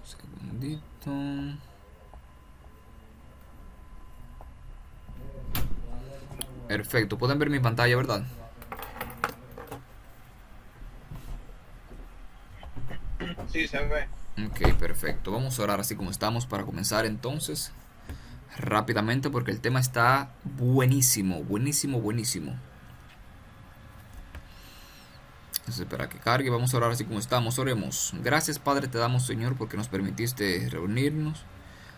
Segundito. Perfecto, pueden ver mi pantalla, ¿verdad? Sí, se ve. Ok, perfecto. Vamos a orar así como estamos para comenzar entonces rápidamente porque el tema está buenísimo, buenísimo, buenísimo. Entonces, espera que cargue, vamos a orar así como estamos, oremos. Gracias, Padre, te damos, Señor, porque nos permitiste reunirnos.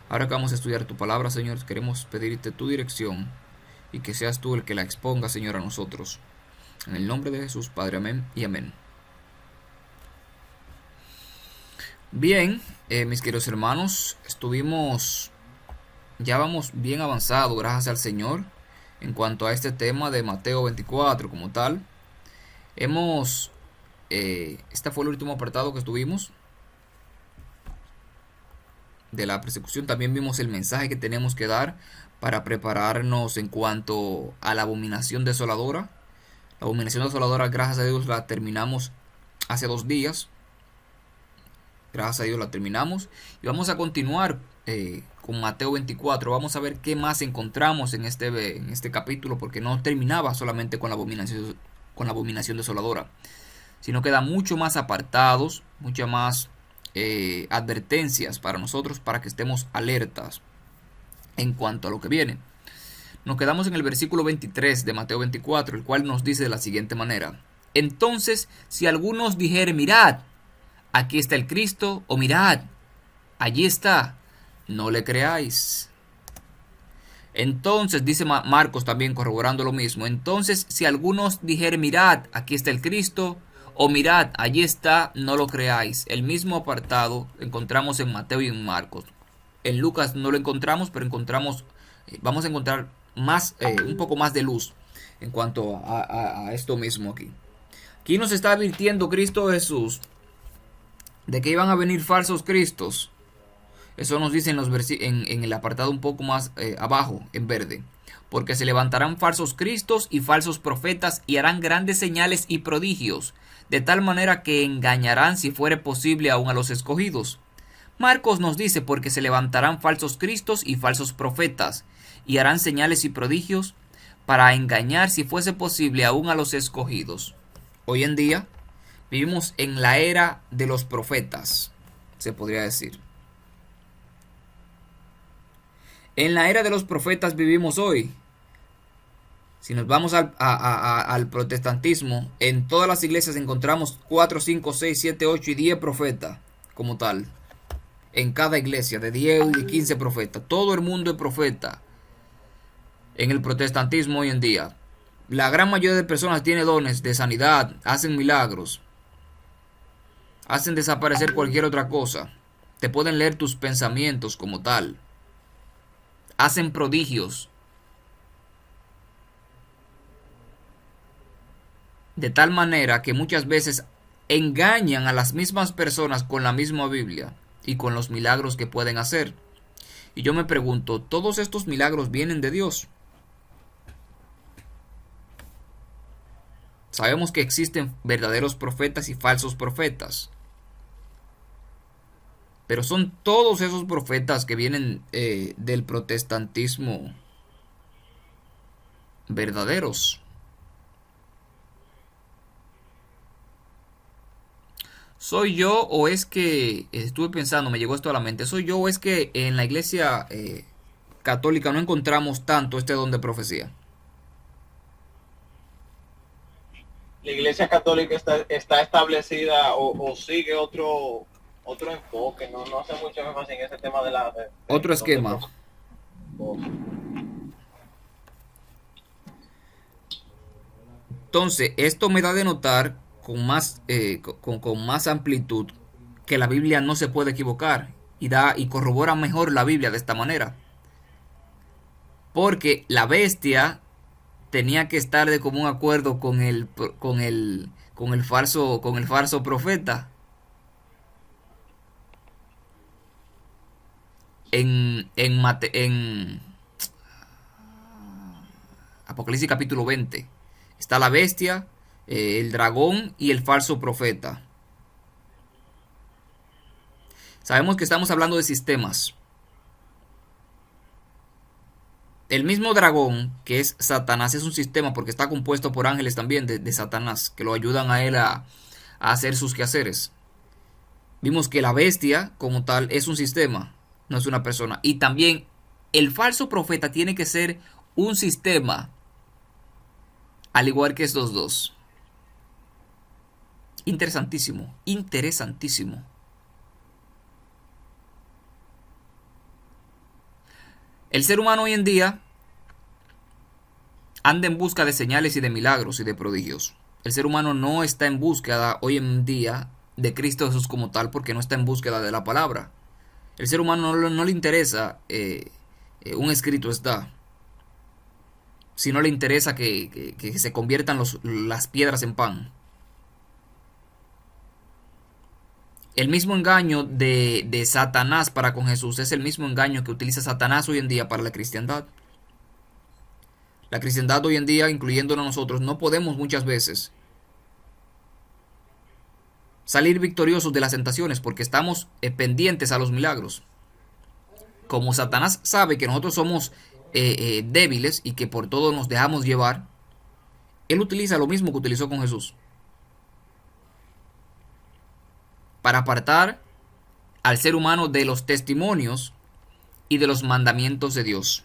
Ahora que vamos a estudiar tu palabra, Señor, queremos pedirte tu dirección y que seas tú el que la exponga, Señor, a nosotros. En el nombre de Jesús, Padre, amén y amén. Bien, mis queridos hermanos, ya vamos bien avanzado, gracias al Señor, en cuanto a este tema de Mateo 24 como tal. Hemos, este fue el último apartado que estuvimos de la persecución. También vimos el mensaje que tenemos que dar para prepararnos en cuanto a la abominación desoladora. La abominación desoladora, gracias a Dios, la terminamos hace 2 días. Gracias a Dios la terminamos. Y vamos a continuar con Mateo 24. Vamos a ver qué más encontramos en este capítulo, porque no terminaba solamente con la abominación desoladora, sino que da mucho más apartados, muchas más advertencias para nosotros, para que estemos alertas en cuanto a lo que viene. Nos quedamos en el versículo 23 de Mateo 24, el cual nos dice de la siguiente manera: entonces, si algunos dijeren, mirad, aquí está el Cristo, o mirad, allí está, no le creáis. Entonces, dice Marcos también corroborando lo mismo, entonces si algunos dijeren, mirad, aquí está el Cristo, o mirad, allí está, no lo creáis. El mismo apartado encontramos en Mateo y en Marcos. En Lucas no lo encontramos, pero vamos a encontrar un poco más de luz en cuanto a esto mismo aquí. Aquí nos está advirtiendo Cristo Jesús de que iban a venir falsos cristos. Eso nos dice en el apartado un poco más abajo, en verde. Porque se levantarán falsos cristos y falsos profetas y harán grandes señales y prodigios, de tal manera que engañarán, si fuere posible, aún a los escogidos. Marcos nos dice, porque se levantarán falsos cristos y falsos profetas y harán señales y prodigios para engañar, si fuese posible, aún a los escogidos. Hoy en día vivimos en la era de los profetas, se podría decir. En la era de los profetas vivimos hoy. Si nos vamos al protestantismo, en todas las iglesias encontramos 4, 5, 6, 7, 8 y 10 profetas como tal. En cada iglesia, de 10 y 15 profetas. Todo el mundo es profeta en el protestantismo hoy en día. La gran mayoría de personas tiene dones de sanidad, hacen milagros, hacen desaparecer cualquier otra cosa. Te pueden leer tus pensamientos como tal. Hacen prodigios. De tal manera que muchas veces engañan a las mismas personas con la misma Biblia y con los milagros que pueden hacer. Y yo me pregunto, ¿todos estos milagros vienen de Dios? Sabemos que existen verdaderos profetas y falsos profetas, pero son todos esos profetas que vienen del protestantismo verdaderos. ¿Soy yo o es que, estuve pensando, me llegó esto a la mente, soy yo o es que en la iglesia católica no encontramos tanto este don de profecía? La Iglesia Católica está establecida o sigue otro enfoque, no hace mucho énfasis en ese tema Otro del don de esquema. profecía. Entonces, esto me da de notar con más amplitud que la Biblia no se puede equivocar y corrobora mejor la Biblia de esta manera. Porque la bestia tenía que estar de común acuerdo con el falso profeta. En Apocalipsis capítulo 20 está la bestia, el dragón y el falso profeta. Sabemos que estamos hablando de sistemas. El mismo dragón, que es Satanás, es un sistema porque está compuesto por ángeles también de Satanás, que lo ayudan a él a hacer sus quehaceres. Vimos que la bestia, como tal, es un sistema, no es una persona. Y también el falso profeta tiene que ser un sistema, al igual que estos dos. Interesantísimo, interesantísimo. El ser humano hoy en día anda en busca de señales y de milagros y de prodigios. El ser humano no está en búsqueda hoy en día de Cristo Jesús como tal, porque no está en búsqueda de la palabra. El ser humano no le interesa un escrito está, si no le interesa que se conviertan las piedras en pan. El mismo engaño de Satanás para con Jesús es el mismo engaño que utiliza Satanás hoy en día para la cristiandad. La cristiandad hoy en día, incluyéndonos nosotros, no podemos muchas veces salir victoriosos de las tentaciones porque estamos pendientes a los milagros. Como Satanás sabe que nosotros somos débiles y que por todo nos dejamos llevar, él utiliza lo mismo que utilizó con Jesús para apartar al ser humano de los testimonios y de los mandamientos de Dios.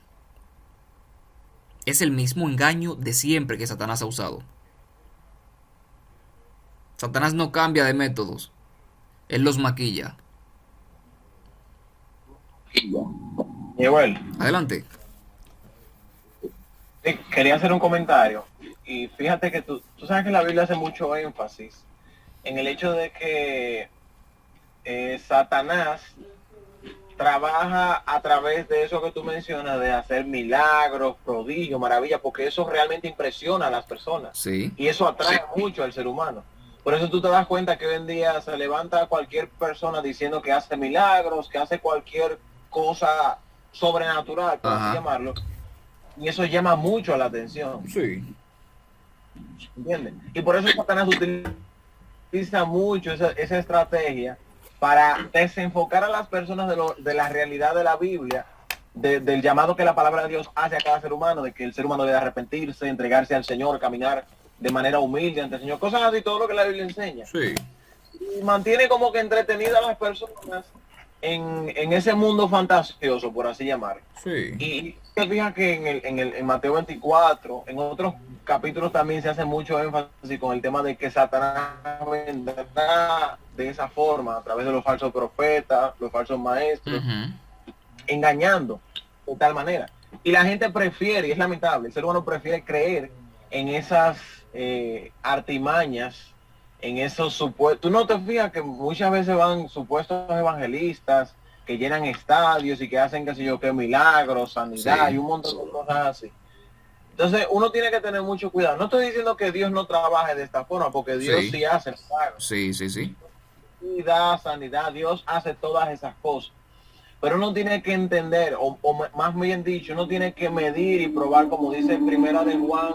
Es el mismo engaño de siempre que Satanás ha usado. Satanás no cambia de métodos, él los maquilla. Igual, Adelante. quería hacer un comentario. Y fíjate que tú sabes que la Biblia hace mucho énfasis en el hecho de que Satanás trabaja a través de eso que tú mencionas, de hacer milagros, prodigios, maravillas, porque eso realmente impresiona a las personas. Sí. Y eso atrae mucho al ser humano. Por eso tú te das cuenta que hoy en día se levanta cualquier persona diciendo que hace milagros, que hace cualquier cosa sobrenatural, por así llamarlo. Y eso llama mucho la atención. Sí. ¿Entiendes? Y por eso Satanás utiliza mucho esa estrategia para desenfocar a las personas de la realidad de la Biblia, del llamado que la palabra de Dios hace a cada ser humano, de que el ser humano debe arrepentirse, entregarse al Señor, caminar de manera humilde ante el Señor, cosas así, todo lo que la Biblia enseña. Sí. Y mantiene como que entretenidas a las personas en ese mundo fantasioso, por así llamarlo. Sí. Y te fijas que en Mateo 24, en otros capítulos también se hace mucho énfasis con el tema de que Satanás vendrá de esa forma, a través de los falsos profetas, los falsos maestros, engañando de tal manera. Y la gente prefiere, y es lamentable, el ser humano prefiere creer en esas artimañas, en esos supuestos. Tú no te fijas que muchas veces van supuestos evangelistas que llenan estadios y que hacen, qué sé yo, que milagros, sanidad, sí, y un montón de cosas así. Entonces uno tiene que tener mucho cuidado. No estoy diciendo que Dios no trabaje de esta forma, porque Dios sí hace milagros. Sí. Y da sanidad, Dios hace todas esas cosas. Pero uno tiene que entender, o más bien dicho, uno tiene que medir y probar, como dice en Primera de Juan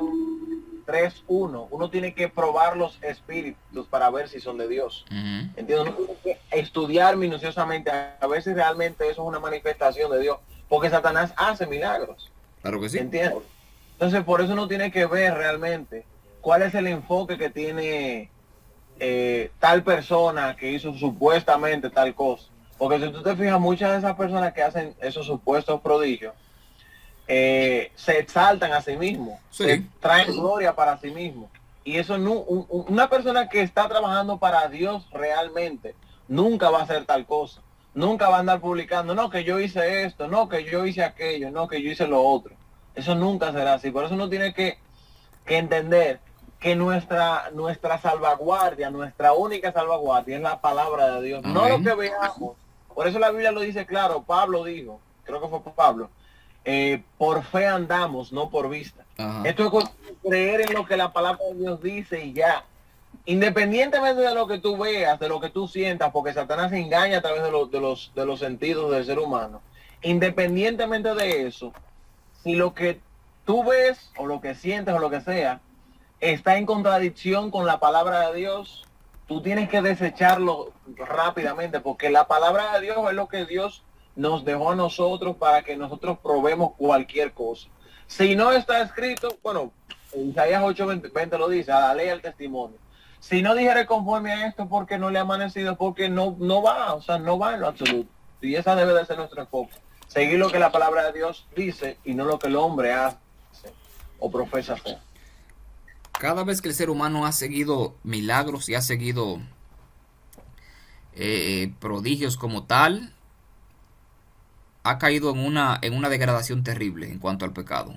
3:1. Uno tiene que probar los espíritus para ver si son de Dios. ¿Entiendes? Uno tiene que estudiar minuciosamente a ver si realmente eso es una manifestación de Dios. Porque Satanás hace milagros. Claro que sí. ¿Entiendes? Entonces, por eso uno tiene que ver realmente cuál es el enfoque que tiene tal persona que hizo supuestamente tal cosa. Porque si tú te fijas, muchas de esas personas que hacen esos supuestos prodigios se exaltan a sí mismos, se traen gloria para sí mismos. Y eso no, una persona que está trabajando para Dios realmente nunca va a hacer tal cosa. Nunca va a andar publicando, no, que yo hice esto, no, que yo hice aquello, no, que yo hice lo otro. Eso nunca será así. Por eso uno tiene que entender que nuestra salvaguardia, nuestra única salvaguardia es la palabra de Dios. No lo que veamos. Por eso la Biblia lo dice claro. Pablo dijo, creo que fue Pablo, por fe andamos, no por vista. Esto es creer en lo que la palabra de Dios dice y ya. Independientemente de lo que tú veas, de lo que tú sientas, porque Satanás engaña a través de los sentidos del ser humano. Independientemente de eso, si lo que tú ves o lo que sientes o lo que sea está en contradicción con la palabra de Dios, tú tienes que desecharlo rápidamente, porque la palabra de Dios es lo que Dios nos dejó a nosotros para que nosotros probemos cualquier cosa. Si no está escrito, bueno, Isaías 8:20 lo dice, a la ley al testimonio. Si no dijere conforme a esto, porque no le ha amanecido, porque no va, o sea, no va en lo absoluto. Y esa debe de ser nuestro enfoque. Seguir lo que la palabra de Dios dice y no lo que el hombre hace o profesa hacer. Cada vez que el ser humano ha seguido milagros y ha seguido prodigios como tal, ha caído en una degradación terrible en cuanto al pecado.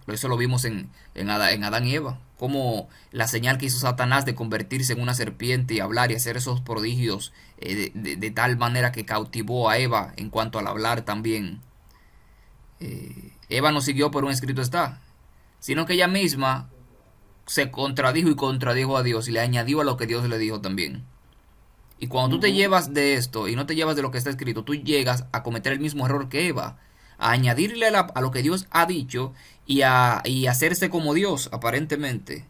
Eso lo vimos en Adán y Eva, como la señal que hizo Satanás de convertirse en una serpiente y hablar y hacer esos prodigios de tal manera que cautivó a Eva en cuanto al hablar también. Eva no siguió por un escrito está, sino que ella misma se contradijo y contradijo a Dios y le añadió a lo que Dios le dijo también. Y cuando tú te llevas de esto y no te llevas de lo que está escrito, tú llegas a cometer el mismo error que Eva, a añadirle a lo que Dios ha dicho y hacerse como Dios, aparentemente,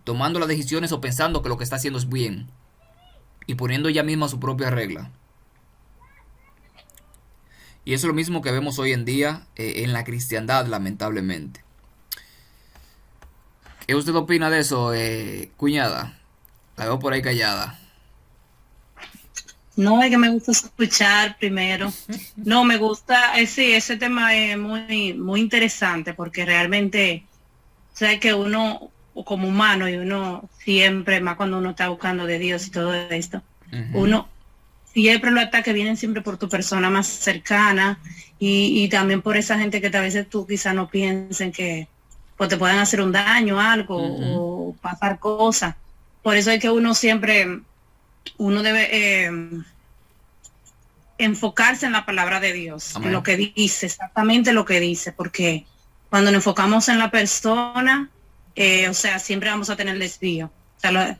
tomando las decisiones o pensando que lo que está haciendo es bien y poniendo ella misma su propia regla. Y eso es lo mismo que vemos hoy en día en la cristiandad, lamentablemente. ¿Qué usted opina de eso, cuñada? La veo por ahí callada. No, es que me gusta escuchar primero. No, me gusta, sí, ese tema es muy, muy interesante porque realmente, o sea, que uno como humano y uno siempre, más cuando uno está buscando de Dios y todo esto, uno siempre los ataques vienen siempre por tu persona más cercana y también por esa gente que a veces tú quizás no piensen que pues te puedan hacer un daño, algo o pasar cosas. Por eso es que uno siempre... uno debe enfocarse en la palabra de Dios, en lo que dice, exactamente lo que dice, porque cuando nos enfocamos en la persona, o sea, siempre vamos a tener desvío. O sea,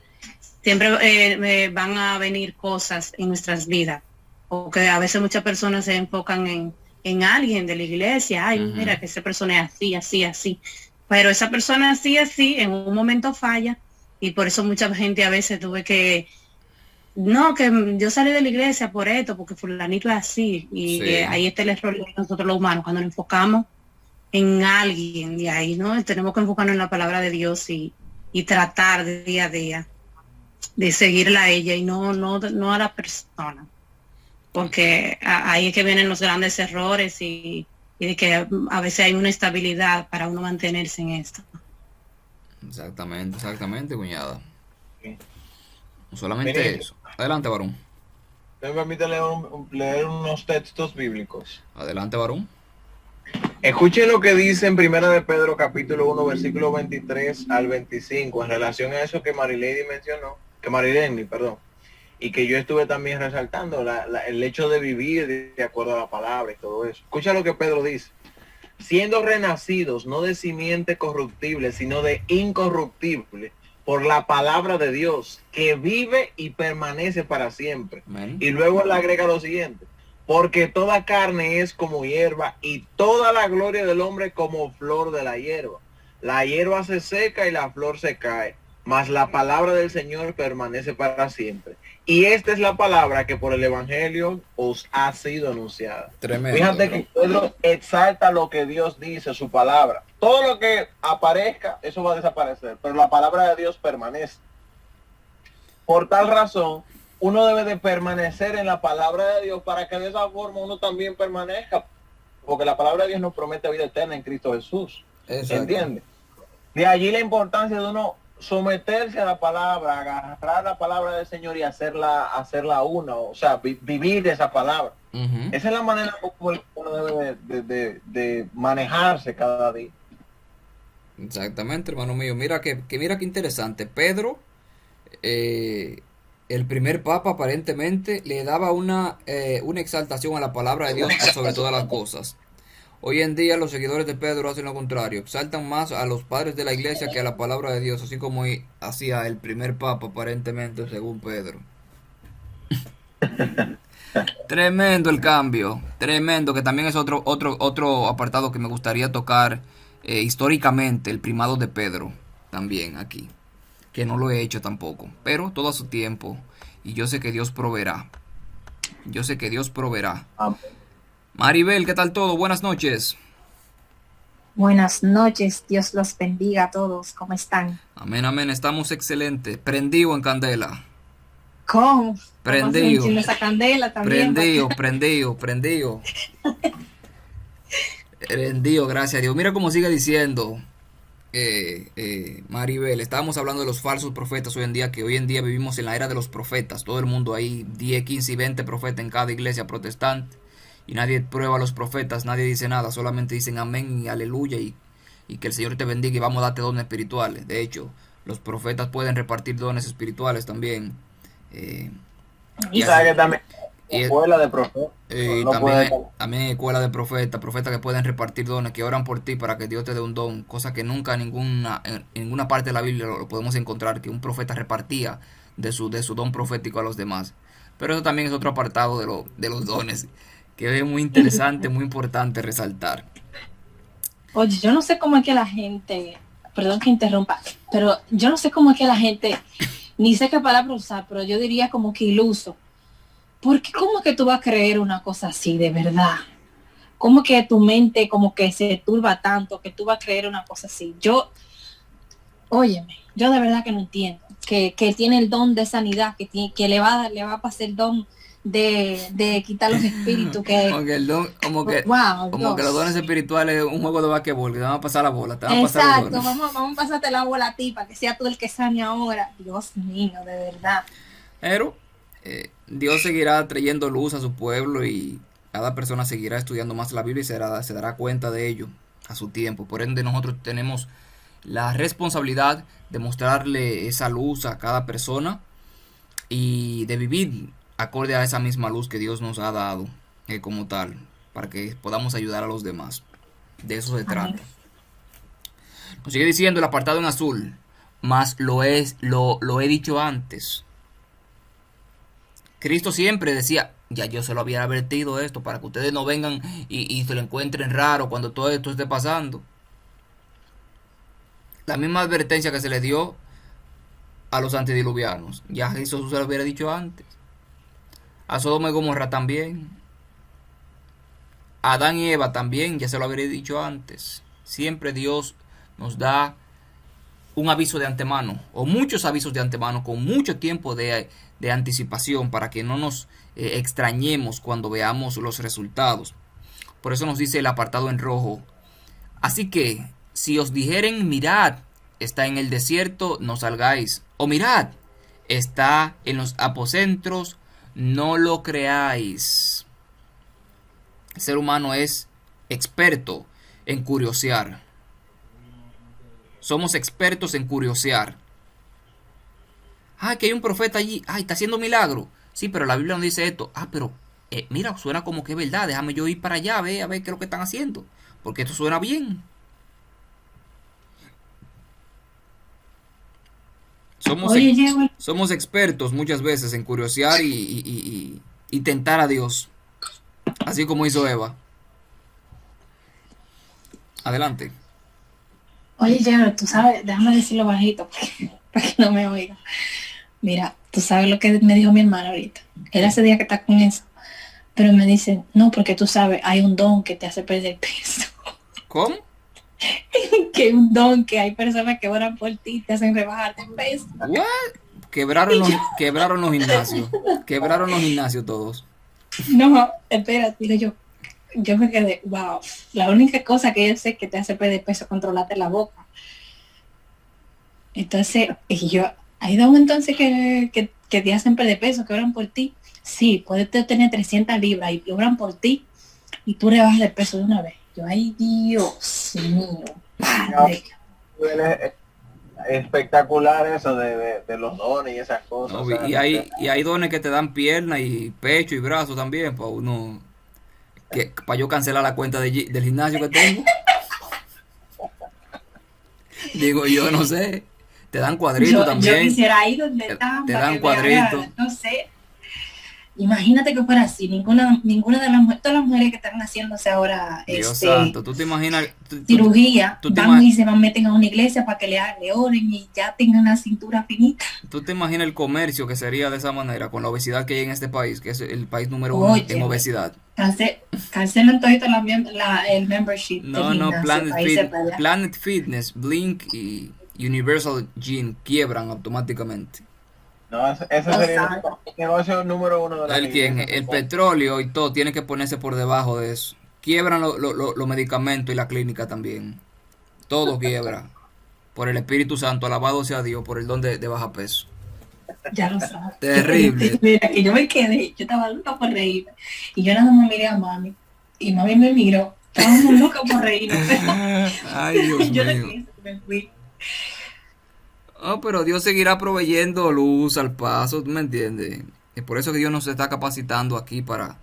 siempre van a venir cosas en nuestras vidas, porque a veces muchas personas se enfocan en alguien de la iglesia, ay, mira que esa persona es así, así, así, pero esa persona así, así, en un momento falla, y por eso mucha gente a veces tuve que no, que yo salí de la iglesia por esto, porque fulanito es así, y sí. Ahí está el error de nosotros los humanos, cuando nos enfocamos en alguien, y ahí no tenemos que enfocarnos en la palabra de Dios y tratar de día a día de seguirla a ella y no a la persona, porque ahí es que vienen los grandes errores y de que a veces hay una estabilidad para uno mantenerse en esto. Exactamente, cuñada. Sí. No solamente eso. Adelante, varón. ¿Me permite leer unos textos bíblicos? Adelante, varón. Escuchen lo que dice en Primera de Pedro, capítulo 1, versículo 23 al 25, en relación a eso que Marilady mencionó, y que yo estuve también resaltando, el hecho de vivir de acuerdo a la palabra y todo eso. Escucha lo que Pedro dice. Siendo renacidos, no de simiente corruptible, sino de incorruptible, por la palabra de Dios, que vive y permanece para siempre. Amén. Y luego le agrega lo siguiente: porque toda carne es como hierba, y toda la gloria del hombre como flor de la hierba. La hierba se seca y la flor se cae, mas la palabra del Señor permanece para siempre. Y esta es la palabra que por el Evangelio os ha sido anunciada. Tremendo. Fíjate que Pedro exalta lo que Dios dice, su palabra. Todo lo que aparezca, eso va a desaparecer, pero la palabra de Dios permanece. Por tal razón, uno debe de permanecer en la palabra de Dios para que de esa forma uno también permanezca, porque la palabra de Dios nos promete vida eterna en Cristo Jesús. ¿Entiendes? De allí la importancia de uno someterse a la palabra, agarrar la palabra del Señor y hacerla una, o sea, vivir esa palabra. Esa es la manera como uno debe de manejarse cada día. Exactamente, hermano mío. Mira que interesante. Pedro, el primer papa, aparentemente le daba una exaltación a la palabra de Dios sobre todas las cosas. Hoy en día los seguidores de Pedro hacen lo contrario, exaltan más a los padres de la iglesia que a la palabra de Dios, así como hacía el primer papa, aparentemente, según Pedro. Tremendo el cambio, tremendo, que también es otro apartado que me gustaría tocar históricamente, el primado de Pedro, también aquí. que no lo he hecho tampoco, pero todo a su tiempo, y yo sé que Dios proveerá. Yo sé que Dios proveerá. Amén. Maribel, ¿qué tal todo? Buenas noches. Buenas noches, Dios los bendiga a todos, ¿cómo están? Amén, amén, estamos excelentes. Prendido en candela. ¿Cómo? Prendido. Vamos a esa candela también. Prendido. Prendido, gracias a Dios. Mira cómo sigue diciendo Maribel. Estábamos hablando de los falsos profetas hoy en día, que hoy en día vivimos en la era de los profetas. Todo el mundo hay 10, 15 y 20 profetas en cada iglesia protestante. Y nadie prueba a los profetas, nadie dice nada, solamente dicen amén y aleluya y que el Señor te bendiga y vamos a darte dones espirituales. De hecho, los profetas pueden repartir dones espirituales también. Y sabes que también escuela de profetas. También escuela de profetas que pueden repartir dones, que oran por ti para que Dios te dé un don, cosa que nunca en ninguna parte de la Biblia lo podemos encontrar, que un profeta repartía de su don profético a los demás. Pero eso también es otro apartado de los dones, que es muy interesante, muy importante resaltar. Oye, yo no sé cómo es que la gente, perdón que interrumpa, pero yo no sé cómo es que la gente, ni sé qué palabra usar, pero yo diría como que iluso. Porque cómo es que tú vas a creer una cosa así, de verdad? ¿Cómo que tu mente como que se turba tanto que tú vas a creer una cosa así? Óyeme, yo de verdad que no entiendo. Que tiene el don de sanidad, que le va a pasar el don de quitar los espíritus, que como que los dones espirituales es un juego de basquetbol, que te van a pasar la bola, te van a pasar exacto, los dones. vamos a pasarte la bola a ti para que sea tú el que sane ahora. Dios mío, de verdad. Pero Dios seguirá trayendo luz a su pueblo y cada persona seguirá estudiando más la Biblia y se dará cuenta de ello a su tiempo. Por ende, nosotros tenemos la responsabilidad de mostrarle esa luz a cada persona y de vivir acorde a esa misma luz que Dios nos ha dado como tal, para que podamos ayudar a los demás. De eso se trata. Nos sigue diciendo el apartado en azul, mas lo he dicho antes. Cristo siempre decía, ya yo se lo había advertido esto, para que ustedes no vengan y se lo encuentren raro cuando todo esto esté pasando. La misma advertencia que se le dio a los antediluvianos, ya Jesús se lo hubiera dicho antes. A Sodoma y Gomorra también. A Adán y Eva también, ya se lo habría dicho antes. Siempre Dios nos da un aviso de antemano, o muchos avisos de antemano, con mucho tiempo de anticipación, para que no nos extrañemos cuando veamos los resultados. Por eso nos dice el apartado en rojo. Así que, si os dijeren, mirad, está en el desierto, no salgáis. O mirad, está en los aposentos, no lo creáis. El ser humano es experto en curiosear. Somos expertos en curiosear. Que hay un profeta allí. Está haciendo milagro. Sí, pero la Biblia no dice esto. Pero mira, suena como que es verdad. Déjame yo ir para allá a ver qué es lo que están haciendo. Porque esto suena bien. Somos expertos muchas veces en curiosear y tentar a Dios. Así como hizo Eva. Adelante. Oye, Jerry, tú sabes, déjame decirlo bajito para que no me oiga. Mira, tú sabes lo que me dijo mi hermana ahorita. Él hace día que está con eso. Pero me dice, no, porque tú sabes, hay un don que te hace perder peso. ¿Cómo? Que hay un don, que hay personas que oran por ti y te hacen rebajar de peso. ¿What? Quebraron los gimnasios. Quebraron los gimnasios todos. No, espérate, digo yo me quedé, wow. La única cosa que yo sé que te hace perder peso es controlarte la boca. Entonces, hay don entonces que te hacen perder peso, que oran por ti. Sí, puedes tener 300 libras y oran por ti y tú rebajas el peso de una vez. Yo, ay, Dios mío, padre. Espectacular eso de los dones y esas cosas. No, y hay dones que te dan pierna y pecho y brazo también, para uno, para yo cancelar la cuenta del gimnasio que tengo. Digo, yo no sé. Te dan cuadritos también. Yo quisiera ir donde están. Te dan cuadritos. No sé. Imagínate que fuera así, ninguna de las mujeres, todas las mujeres que están haciéndose ahora Dios santo, tú te imaginas... cirugía, van y se meten a una iglesia para que le oren y ya tengan la cintura finita. ¿Tú te imaginas el comercio que sería de esa manera con la obesidad que hay en este país, que es el país número 1 en obesidad? Cancelan todo el membership. No, Planet Fitness, Blink y Universal Gym quiebran automáticamente. No, ese sería el negocio número 1 de la el petróleo y todo tiene que ponerse por debajo de eso. Quiebran los medicamentos y la clínica también. Todo quiebra. Por el Espíritu Santo, alabado sea Dios, por el don de baja peso. Ya lo sabes. Terrible. Mira, que yo me quedé, yo estaba loca por reírme. Y yo nada más miré a mami. Y mami me miró. Estábamos locas por reírme. Ay, Dios yo mío. me fui. Oh, pero Dios seguirá proveyendo luz al paso, ¿tú me entiendes? Es por eso que Dios nos está capacitando aquí para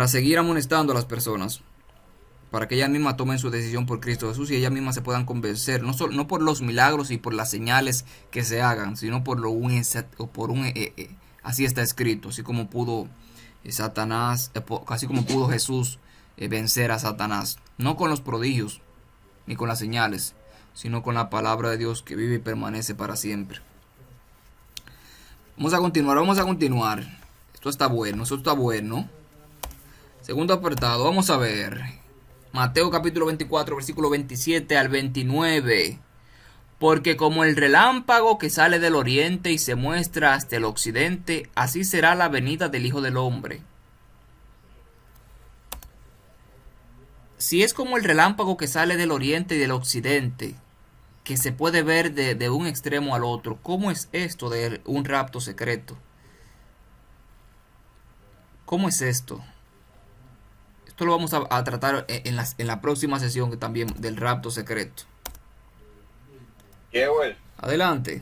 seguir amonestando a las personas, para que ellas mismas tomen su decisión por Cristo Jesús y ellas mismas se puedan convencer, no por los milagros y por las señales que se hagan, sino por así está escrito, así como pudo Satanás, así como pudo Jesús vencer a Satanás, no con los prodigios ni con las señales, sino con la palabra de Dios que vive y permanece para siempre. Vamos a continuar. Esto está bueno. Segundo apartado, vamos a ver. Mateo capítulo 24, versículo 27 al 29. Porque como el relámpago que sale del oriente y se muestra hasta el occidente, así será la venida del Hijo del Hombre. Si es como el relámpago que sale del oriente y del occidente, que se puede ver de un extremo al otro, ¿cómo es esto de un rapto secreto? ¿Cómo es esto? Esto lo vamos a tratar en la próxima sesión que también del rapto secreto. Adelante.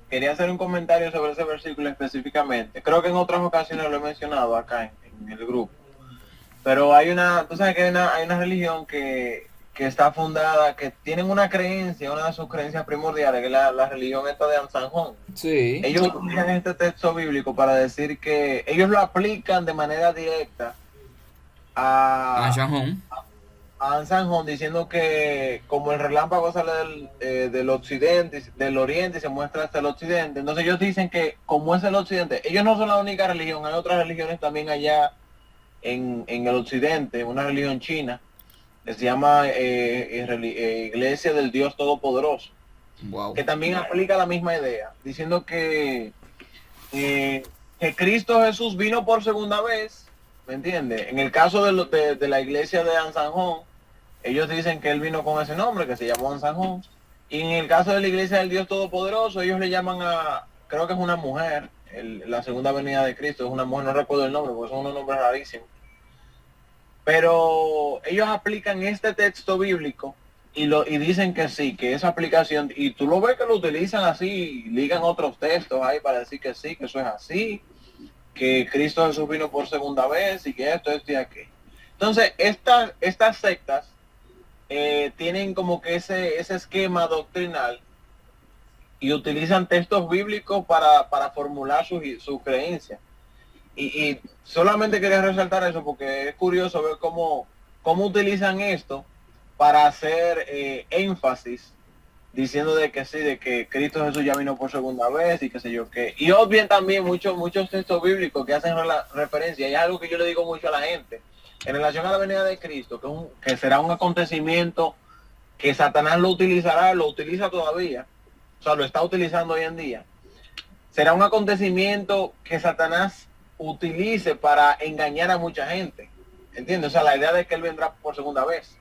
Quería hacer un comentario sobre ese versículo específicamente. Creo que en otras ocasiones lo he mencionado acá en el grupo. Pero tú sabes que hay una religión que está fundada, que tienen una creencia, una de sus creencias primordiales, que es la religión esta de Ansanjón. Sí. Ellos utilizan este texto bíblico para decir que ellos lo aplican de manera directa a Ansanjón, diciendo que como el relámpago sale del occidente, del oriente y se muestra hasta el occidente, entonces ellos dicen que como es el occidente, ellos no son la única religión, hay otras religiones también allá en el occidente, una religión china, que se llama Iglesia del Dios Todopoderoso, wow, que también aplica la misma idea, diciendo que Cristo Jesús vino por segunda vez, ¿me entiendes? En el caso de la iglesia de Ansanjón, ellos dicen que él vino con ese nombre, que se llamó Ansanjón, y en el caso de la Iglesia del Dios Todopoderoso, ellos le llaman creo que es una mujer, la segunda venida de Cristo, es una mujer, no recuerdo el nombre, porque son unos nombres rarísimos. Pero ellos aplican este texto bíblico y dicen que sí, que esa aplicación, y tú lo ves que lo utilizan así, ligan otros textos ahí para decir que sí, que eso es así, que Cristo Jesús vino por segunda vez y que esto y aquello. Entonces, estas sectas tienen como que ese esquema doctrinal y utilizan textos bíblicos para formular su creencia. Y solamente quería resaltar eso porque es curioso ver cómo utilizan esto para hacer énfasis, diciendo de que sí, de que Cristo Jesús ya vino por segunda vez y qué sé yo qué. Y obvian también muchos textos bíblicos que hacen referencia, y es algo que yo le digo mucho a la gente, en relación a la venida de Cristo, que será un acontecimiento que Satanás lo utiliza todavía, o sea, lo está utilizando hoy en día. Será un acontecimiento que Satanás utilice para engañar a mucha gente, ¿entiendes? O sea, la idea de que él vendrá por segunda vez.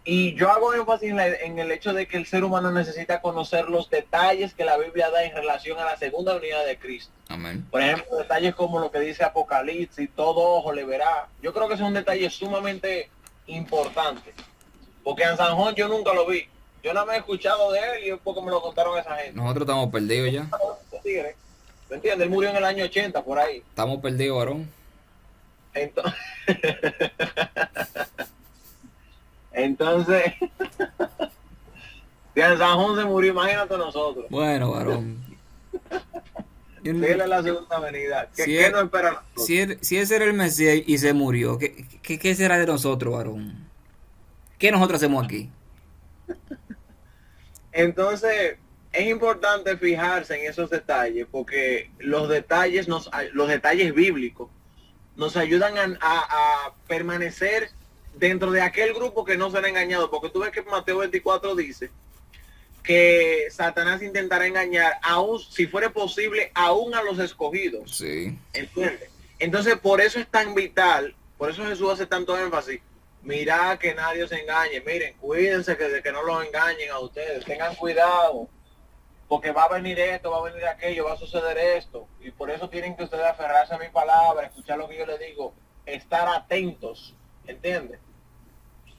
Y yo hago énfasis en el hecho de que el ser humano necesita conocer los detalles que la Biblia da en relación a la segunda venida de Cristo. Amén. Por ejemplo, detalles como lo que dice Apocalipsis, todo ojo le verá. Yo creo que es un detalle sumamente importante, porque en San Juan yo nunca lo vi. Yo nada más he escuchado de él y es porque me lo contaron esa gente. Nosotros estamos perdidos ya. ¿Me entiendes? Él murió en el año 80, por ahí. Estamos perdidos, varón. Entonces, si en San Juan se murió, imagínate nosotros. Bueno, varón. Dile la segunda venida. Si, ¿Qué no espera? si ese era el Mesías y se murió, ¿qué será de nosotros, varón? ¿Qué nosotros hacemos aquí? Entonces, es importante fijarse en esos detalles, porque los detalles bíblicos nos ayudan a permanecer dentro de aquel grupo que no será engañado, porque tú ves que Mateo 24 dice que Satanás intentará engañar, aún si fuera posible, aún a los escogidos. Sí. ¿Entiendes? Entonces, por eso es tan vital, por eso Jesús hace tanto énfasis. Mirad que nadie se engañe. Miren, cuídense de que no los engañen a ustedes. Tengan cuidado, porque va a venir esto, va a venir aquello, va a suceder esto. Y por eso tienen que ustedes aferrarse a mi palabra, escuchar lo que yo les digo, estar atentos. ¿Entiendes?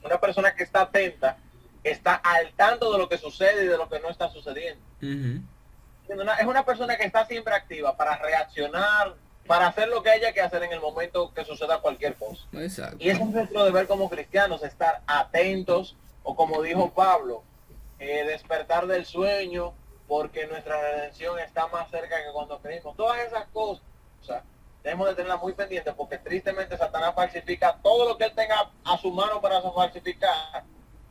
Una persona que está atenta está al tanto de lo que sucede y de lo que no está sucediendo. Es una persona que está siempre activa para reaccionar, para hacer lo que haya que hacer en el momento que suceda cualquier cosa. Exacto. Y es nuestro deber como cristianos, estar atentos, o como dijo Pablo, despertar del sueño, porque nuestra redención está más cerca que cuando creímos. Todas esas cosas, debemos de tenerlas muy pendientes, porque tristemente Satanás falsifica todo lo que él tenga a su mano para falsificar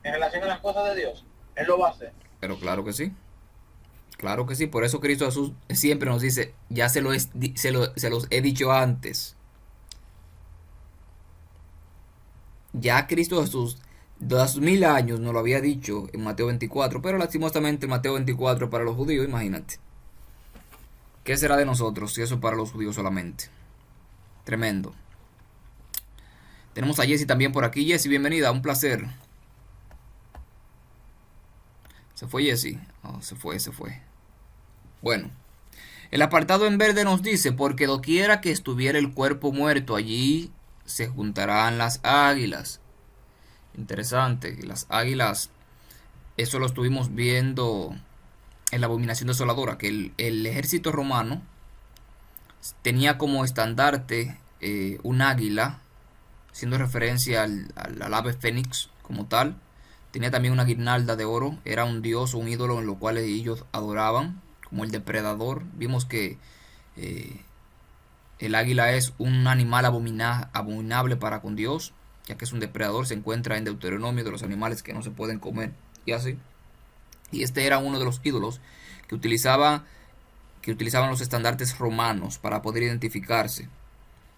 en relación a las cosas de Dios. Él lo va a hacer. Pero claro que sí. Claro que sí. Por eso Cristo Jesús siempre nos dice, ya se los he dicho antes. Ya Cristo Jesús 2000 años nos lo había dicho en Mateo 24, pero lastimosamente Mateo 24 para los judíos, imagínate. ¿Qué será de nosotros si eso es para los judíos solamente? Tremendo. Tenemos a Jessy también por aquí. Jessy, bienvenida, un placer. ¿Se fue Jessy? Oh, se fue. Bueno, el apartado en verde nos dice, porque doquiera que estuviera el cuerpo muerto, allí se juntarán las águilas. Interesante, las águilas, eso lo estuvimos viendo en la abominación desoladora, que el ejército romano tenía como estandarte un águila, haciendo referencia al ave fénix como tal. Tenía también una guirnalda de oro, era un dios o un ídolo en lo cual ellos adoraban, como el depredador. Vimos que el águila es un animal abominable para con Dios, ya que es un depredador, se encuentra en Deuteronomio de los animales que no se pueden comer y así. Y este era uno de los ídolos que utilizaban los estandartes romanos para poder identificarse.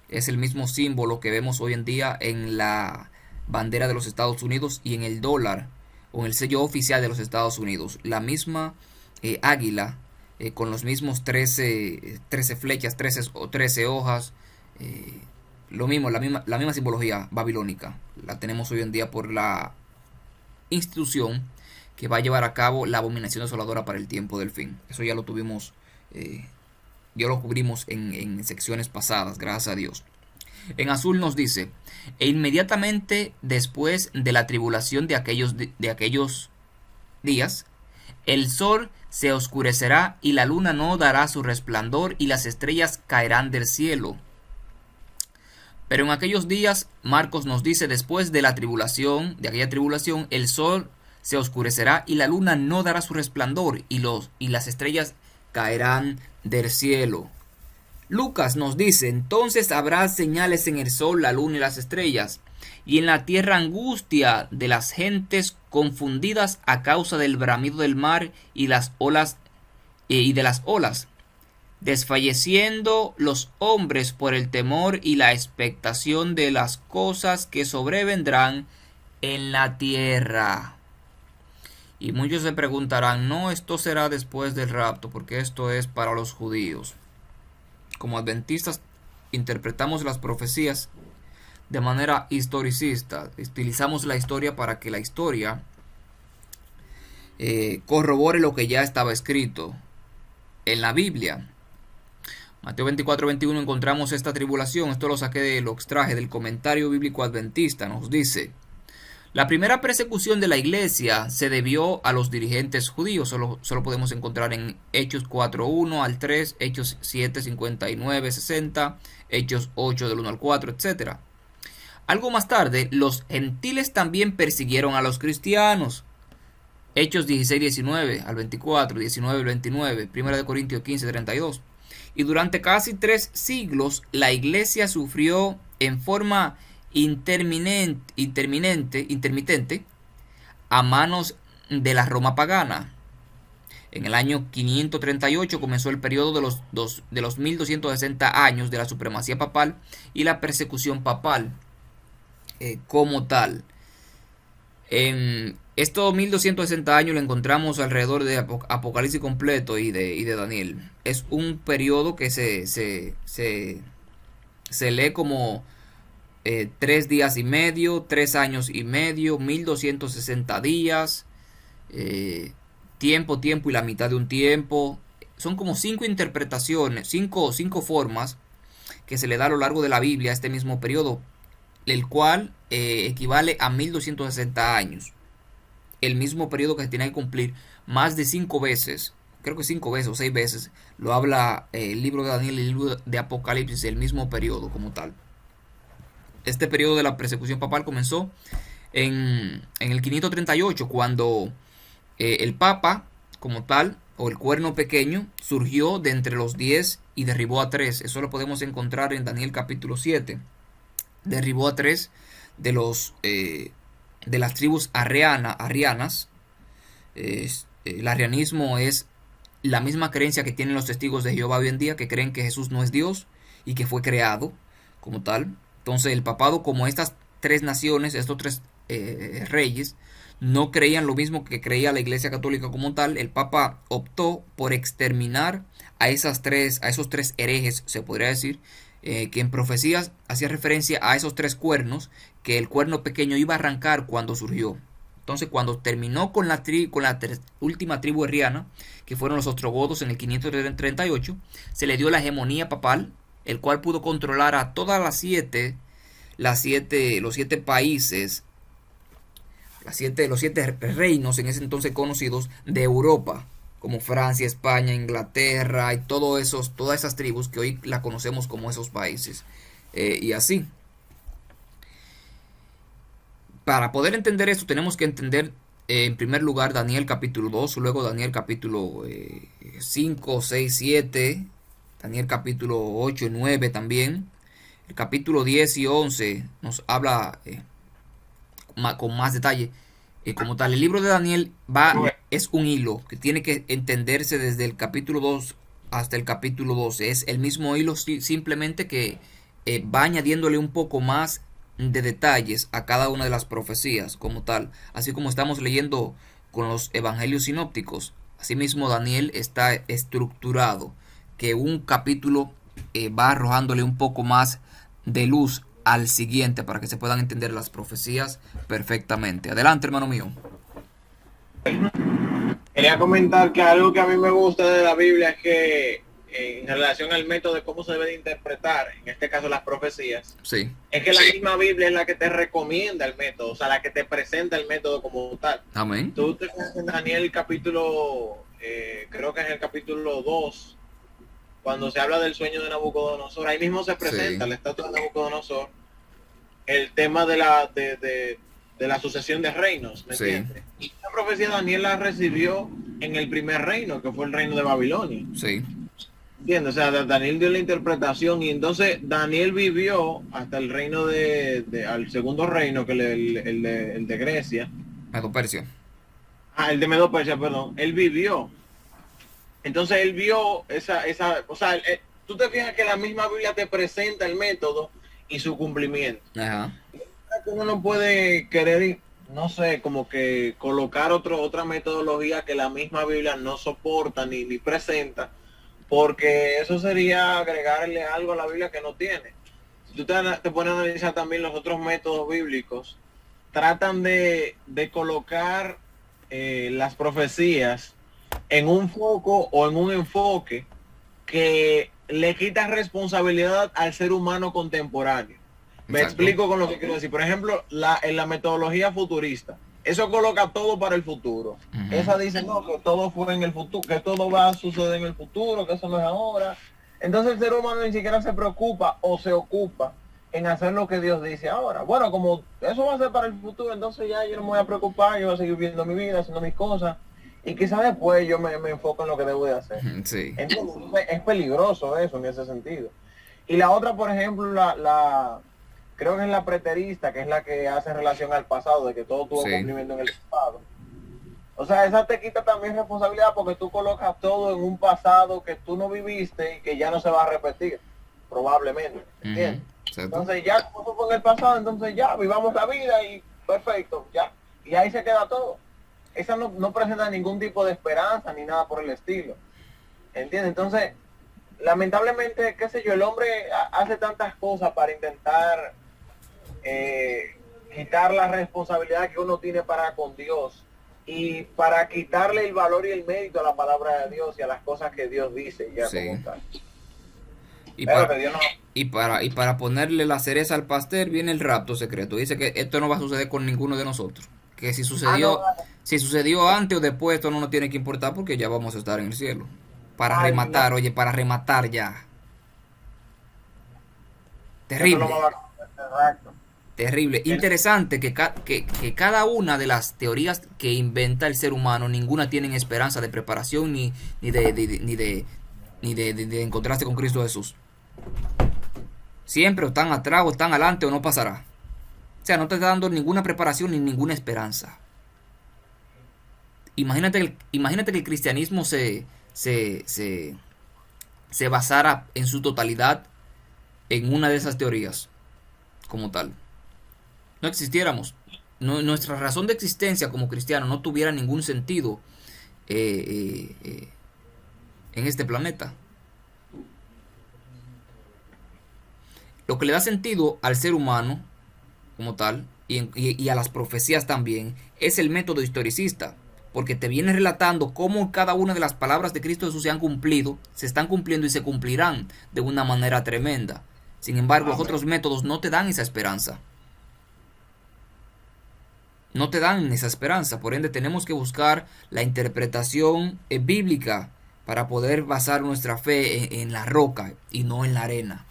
Es el mismo símbolo que vemos hoy en día en la bandera de los Estados Unidos y en el dólar o en el sello oficial de los Estados Unidos. La misma águila con los mismos 13 flechas, 13 hojas. Lo mismo, la misma simbología babilónica. La tenemos hoy en día por la institución que va a llevar a cabo la abominación desoladora para el tiempo del fin. Eso ya lo tuvimos, ya lo cubrimos en secciones pasadas, gracias a Dios. En azul nos dice, e inmediatamente después de la tribulación de aquellos días, el sol se oscurecerá y la luna no dará su resplandor y las estrellas caerán del cielo. Pero en aquellos días, Marcos nos dice, después de aquella tribulación, el sol se oscurecerá y la luna no dará su resplandor y las estrellas caerán del cielo. Lucas nos dice, entonces habrá señales en el sol, la luna y las estrellas, y en la tierra angustia de las gentes confundidas a causa del bramido del mar y las olas de las olas, desfalleciendo los hombres por el temor y la expectación de las cosas que sobrevendrán en la tierra. Y muchos se preguntarán, no, esto será después del rapto, porque esto es para los judíos. Como adventistas interpretamos las profecías de manera historicista. Utilizamos la historia para que la historia corrobore lo que ya estaba escrito en la Biblia. Mateo 24:21 encontramos esta tribulación. Esto lo extraje del comentario bíblico adventista. Nos dice, la primera persecución de la iglesia se debió a los dirigentes judíos. Solo podemos encontrar en Hechos 4:1 al 3, Hechos 7:59, 60, Hechos 8 del 1 al 4, etc. Algo más tarde, los gentiles también persiguieron a los cristianos. Hechos 16:19 al 24, 19 al 29, 1 Corintios 15:32. y durante casi 3 siglos la iglesia sufrió en forma intermitente a manos de la Roma pagana. En el año 538 comenzó el periodo de los 1260 años de la supremacía papal y la persecución papal como tal. En estos 1260 años lo encontramos alrededor de Apocalipsis completo y de Daniel. Es un periodo que se lee como 3 días y medio, 3 años y medio, 1260 días, tiempo y la mitad de un tiempo. Son como 5 interpretaciones, 5 formas que se le da a lo largo de la Biblia a este mismo periodo, el cual equivale a 1260 años. El mismo periodo que se tiene que cumplir más de 5 veces, creo que 5 veces o 6 veces, lo habla el libro de Daniel y el libro de Apocalipsis, el mismo periodo como tal. Este periodo de la persecución papal comenzó en el 538, cuando el Papa como tal, o el cuerno pequeño, surgió de entre los 10 y derribó a 3. Eso lo podemos encontrar en Daniel capítulo 7. Derribó a 3 de las tribus arrianas. El arrianismo es la misma creencia que tienen los testigos de Jehová hoy en día, que creen que Jesús no es Dios y que fue creado como tal. Entonces el papado, como estas 3 naciones, estos 3 reyes, no creían lo mismo que creía la Iglesia Católica como tal, el Papa optó por exterminar a esos 3 herejes, se podría decir, que en profecías hacía referencia a esos 3 cuernos, que el cuerno pequeño iba a arrancar cuando surgió. Entonces, cuando terminó con la última tribu arriana, que fueron los ostrogodos en el 538, se le dio la hegemonía papal, el cual pudo controlar a todas los 7 países, los 7 reinos en ese entonces conocidos de Europa, como Francia, España, Inglaterra y todas esas tribus que hoy la conocemos como esos países. Y así. Para poder entender esto tenemos que entender en primer lugar Daniel capítulo 2, luego Daniel capítulo 5, 6, 7, Daniel capítulo 8 y 9 también. El capítulo 10 y 11 nos habla con más detalle. Como tal, el libro de Daniel es un hilo que tiene que entenderse desde el capítulo 2 hasta el capítulo 12. Es el mismo hilo, simplemente que va añadiéndole un poco más de detalles a cada una de las profecías como tal. Así como estamos leyendo con los evangelios sinópticos, asimismo Daniel está estructurado, que un capítulo va arrojándole un poco más de luz al siguiente para que se puedan entender las profecías perfectamente. Adelante, hermano mío. Quería comentar que algo que a mí me gusta de la Biblia es que en relación al método de cómo se debe de interpretar, en este caso las profecías, sí, es que la misma Biblia es la que te recomienda el método, o sea, la que te presenta el método como tal. Amén. Tú te fijas en Daniel capítulo, creo que es el capítulo 2, cuando se habla del sueño de Nabucodonosor, ahí mismo se presenta la estatua de Nabucodonosor, el tema de la sucesión de reinos, ¿me entiendes? Y la profecía Daniel la recibió en el primer reino, que fue el reino de Babilonia. Sí. ¿Entiendes? O sea, Daniel dio la interpretación y entonces Daniel vivió hasta el reino al segundo reino, que el de Grecia. Medo-Persia. El de Medo-Persia, perdón. Él vivió. Entonces él vio o sea, tú te fijas que la misma Biblia te presenta el método y su cumplimiento. Ajá. Uno no puede querer, no sé, como que colocar otra metodología que la misma Biblia no soporta ni presenta, porque eso sería agregarle algo a la Biblia que no tiene. Si tú te pones a analizar también los otros métodos bíblicos, tratan de colocar las profecías en un foco o en un enfoque que le quita responsabilidad al ser humano contemporáneo. Me explico con lo que quiero decir. Por ejemplo, en la metodología futurista, eso coloca todo para el futuro. Esa dice, no, que todo fue en el futuro, que todo va a suceder en el futuro, que eso no es ahora. Entonces el ser humano ni siquiera se preocupa o se ocupa en hacer lo que Dios dice ahora. Bueno, como eso va a ser para el futuro, entonces ya yo no me voy a preocupar, yo voy a seguir viviendo mi vida, haciendo mis cosas. y quizás después yo me enfoco en lo que debo de hacer. Sí. Entonces, es peligroso eso en ese sentido. Y la otra, por ejemplo, creo que es la preterista, que es la que hace relación al pasado, de que todo tuvo cumplimiento en el pasado. O sea, esa te quita también responsabilidad porque tú colocas todo en un pasado que tú no viviste y que ya no se va a repetir, probablemente. ¿Entiendes? Entonces ya, como fue en el pasado, entonces ya, vivamos la vida y perfecto, ya. Y ahí se queda todo. Esa no presenta ningún tipo de esperanza ni nada por el estilo. ¿Entiendes? Entonces, lamentablemente, qué sé yo, el hombre hace tantas cosas para intentar quitar la responsabilidad que uno tiene para con Dios y para quitarle el valor y el mérito a la palabra de Dios y a las cosas que Dios dice ya como tal. Y para ponerle la cereza al pastel viene el rapto secreto. Dice que esto no va a suceder con ninguno de nosotros. Que si sucedió antes o después, esto no nos tiene que importar porque ya vamos a estar en el cielo. Para rematar ya. Terrible. Terrible. Interesante que cada una de las teorías que inventa el ser humano, ninguna tienen esperanza de preparación ni de encontrarse con Cristo Jesús. Siempre o están atrás o están adelante o no pasará. O sea, no te está dando ninguna preparación ni ninguna esperanza. Imagínate que el cristianismo se basara en su totalidad en una de esas teorías como tal. No existiéramos. Nuestra razón de existencia como cristianos no tuviera ningún sentido en este planeta. Lo que le da sentido al ser humano como tal y a las profecías también es el método historicista, porque te viene relatando cómo cada una de las palabras de Cristo Jesús se están cumpliendo y se cumplirán de una manera tremenda. Sin embargo, los otros métodos no te dan esa esperanza. No te dan esa esperanza. Por ende, tenemos que buscar la interpretación bíblica para poder basar nuestra fe en la roca y no en la arena.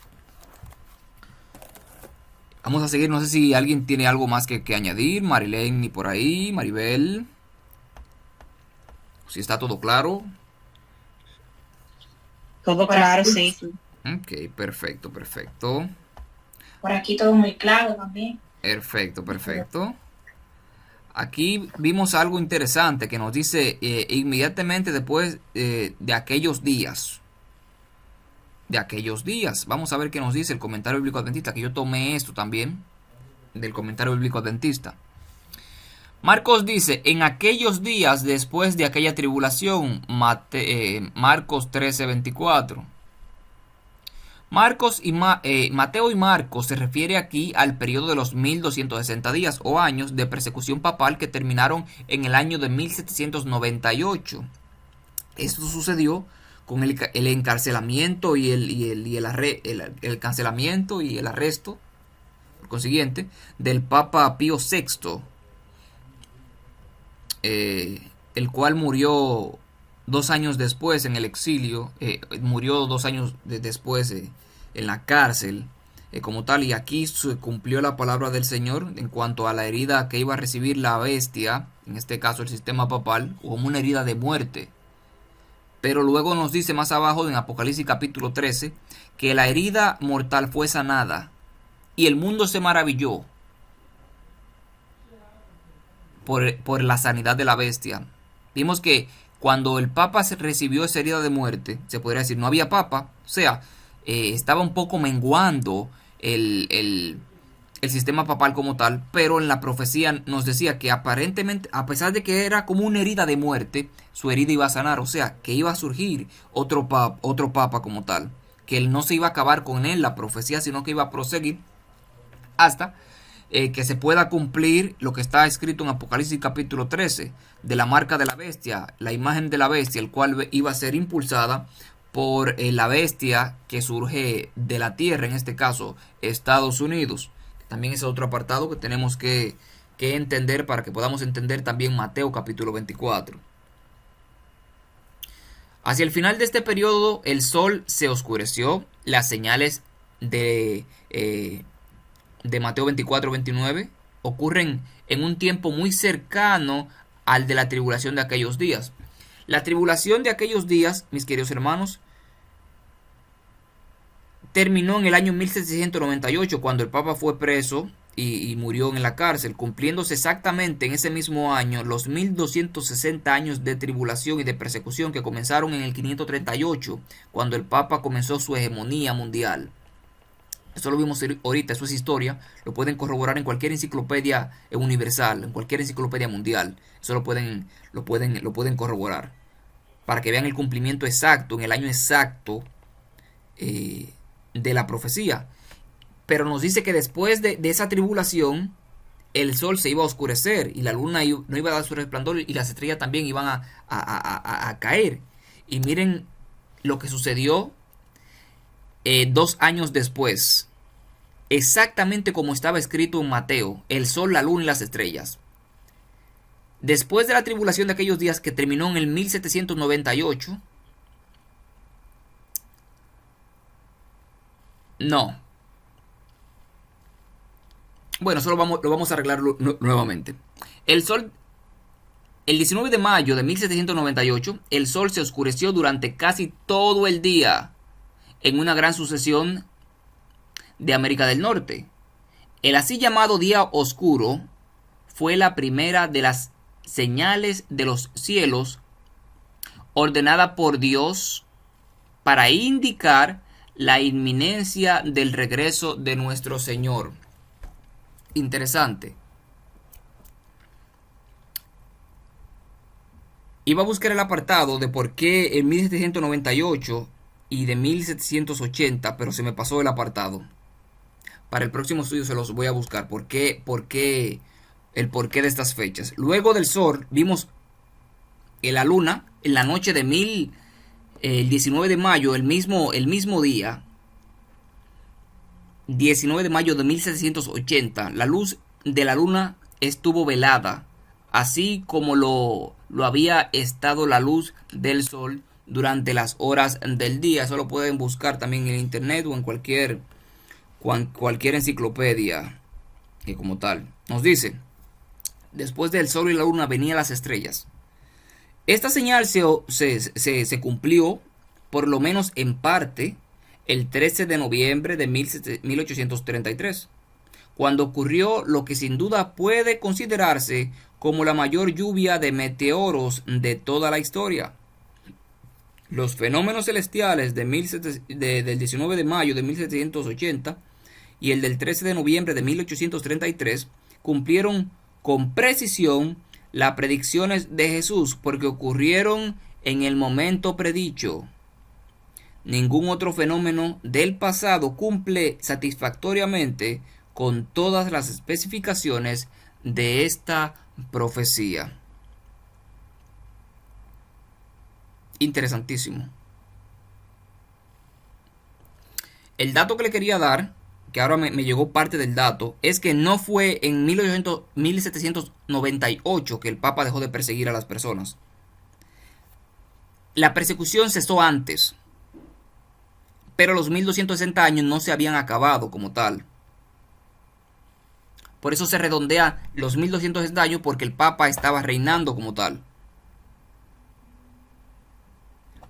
Vamos a seguir. No sé si alguien tiene algo más que añadir. Marilene, ni por ahí. Maribel. Si está todo claro. Todo claro, sí. Ok, perfecto. Por aquí todo muy claro también. Perfecto. Aquí vimos algo interesante que nos dice inmediatamente después de aquellos días. Vamos a ver qué nos dice el comentario bíblico adventista, que yo tomé esto también del comentario bíblico adventista. Marcos dice, en aquellos días después de aquella tribulación, Marcos 13:24. Mateo y Marcos se refiere aquí al periodo de los 1260 días o años de persecución papal que terminaron en el año de 1798. Esto sucedió con el encarcelamiento y el cancelamiento y el arresto, por consiguiente, del Papa Pío VI, el cual murió 2 años después en el exilio, murió 2 años después en la cárcel como tal, y aquí se cumplió la palabra del Señor en cuanto a la herida que iba a recibir la bestia, en este caso el sistema papal, como una herida de muerte. Pero luego nos dice más abajo en Apocalipsis capítulo 13 que la herida mortal fue sanada y el mundo se maravilló por la sanidad de la bestia. Vimos que cuando el Papa recibió esa herida de muerte, se podría decir, no había Papa, o sea, estaba un poco menguando el sistema papal como tal, pero en la profecía nos decía que aparentemente, a pesar de que era como una herida de muerte, su herida iba a sanar, o sea, que iba a surgir otro papa como tal, que él no se iba a acabar con él la profecía, sino que iba a proseguir hasta que se pueda cumplir lo que está escrito en Apocalipsis capítulo 13, de la marca de la bestia, la imagen de la bestia, el cual iba a ser impulsada por la bestia que surge de la tierra, en este caso Estados Unidos. También es otro apartado que tenemos que entender para que podamos entender también Mateo capítulo 24. Hacia el final de este periodo el sol se oscureció, las señales de Mateo 24-29 ocurren en un tiempo muy cercano al de la tribulación de aquellos días. La tribulación de aquellos días, mis queridos hermanos, terminó en el año 1798, cuando el Papa fue preso y murió en la cárcel, cumpliéndose exactamente en ese mismo año los 1260 años de tribulación y de persecución que comenzaron en el 538, cuando el Papa comenzó su hegemonía mundial. Eso lo vimos ahorita, eso es historia, lo pueden corroborar en cualquier enciclopedia universal, en cualquier enciclopedia mundial, eso lo pueden corroborar, para que vean el cumplimiento exacto, en el año exacto de la profecía. Pero nos dice que después de esa tribulación, el sol se iba a oscurecer y la luna no iba a dar su resplandor y las estrellas también iban a caer. Y miren lo que sucedió 2 años después, exactamente como estaba escrito en Mateo: el sol, la luna y las estrellas. Después de la tribulación de aquellos días, que terminó en el 1798, no. Bueno, eso lo vamos a arreglar nuevamente. El sol, el 19 de mayo de 1798, el sol se oscureció durante casi todo el día en una gran sucesión de América del Norte. El así llamado día oscuro fue la primera de las señales de los cielos ordenada por Dios para indicar la inminencia del regreso de nuestro Señor. Interesante. Iba a buscar el apartado de por qué en 1798 y de 1780, pero se me pasó el apartado. Para el próximo estudio se los voy a buscar. El porqué de estas fechas. Luego del sol vimos la luna en la noche de el 19 de mayo, el mismo día, 19 de mayo de 1780, la luz de la luna estuvo velada, así como lo había estado la luz del sol durante las horas del día. Eso lo pueden buscar también en internet o en cualquier enciclopedia que como tal. Nos dice: después del sol y la luna venían las estrellas. Esta señal se cumplió, por lo menos en parte, el 13 de noviembre de 1833, cuando ocurrió lo que sin duda puede considerarse como la mayor lluvia de meteoros de toda la historia. Los fenómenos celestiales del 19 de mayo de 1780 y el del 13 de noviembre de 1833 cumplieron con precisión las predicciones de Jesús, porque ocurrieron en el momento predicho. Ningún otro fenómeno del pasado cumple satisfactoriamente con todas las especificaciones de esta profecía. Interesantísimo. El dato que le quería dar, que ahora me llegó parte del dato, es que no fue en 1798 que el Papa dejó de perseguir a las personas. La persecución cesó antes, pero los 1260 años no se habían acabado como tal. Por eso se redondea los 1260 años, porque el Papa estaba reinando como tal.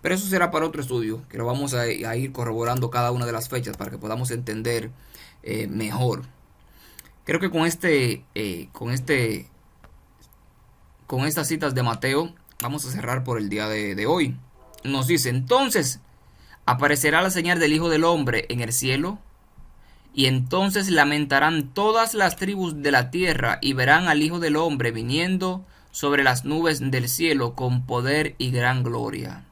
Pero eso será para otro estudio, que lo vamos a ir corroborando cada una de las fechas para que podamos entender mejor. Creo que con estas citas de Mateo vamos a cerrar por el día de hoy. Nos dice: entonces aparecerá la señal del Hijo del Hombre en el cielo, y entonces lamentarán todas las tribus de la tierra, y verán al Hijo del Hombre viniendo sobre las nubes del cielo con poder y gran gloria.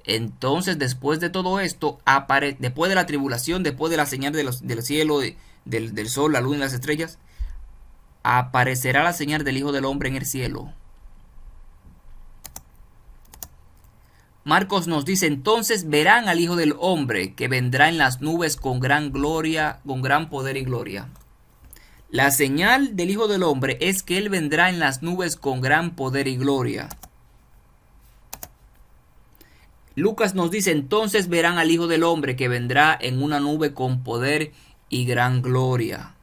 Entonces, después de todo esto, después de la tribulación, después de la señal del cielo, del sol, la luna y las estrellas, aparecerá la señal del Hijo del Hombre en el cielo. Marcos nos dice: entonces verán al Hijo del Hombre que vendrá en las nubes con gran gloria, con gran poder y gloria. La señal del Hijo del Hombre es que Él vendrá en las nubes con gran poder y gloria. Lucas nos dice: entonces verán al Hijo del Hombre que vendrá en una nube con poder y gran gloria.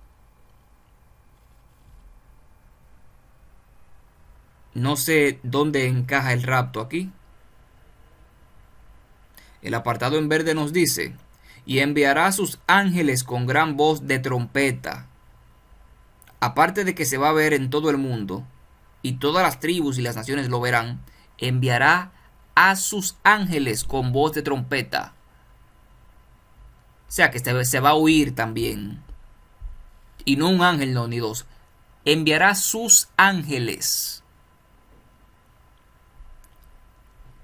No sé dónde encaja el rapto aquí. El apartado en verde nos dice, y enviará a sus ángeles con gran voz de trompeta. Aparte de que se va a ver en todo el mundo, y todas las tribus y las naciones lo verán, enviará a sus ángeles con voz de trompeta. O sea que se va a oír también. Y no un ángel, no, ni dos. Enviará sus ángeles.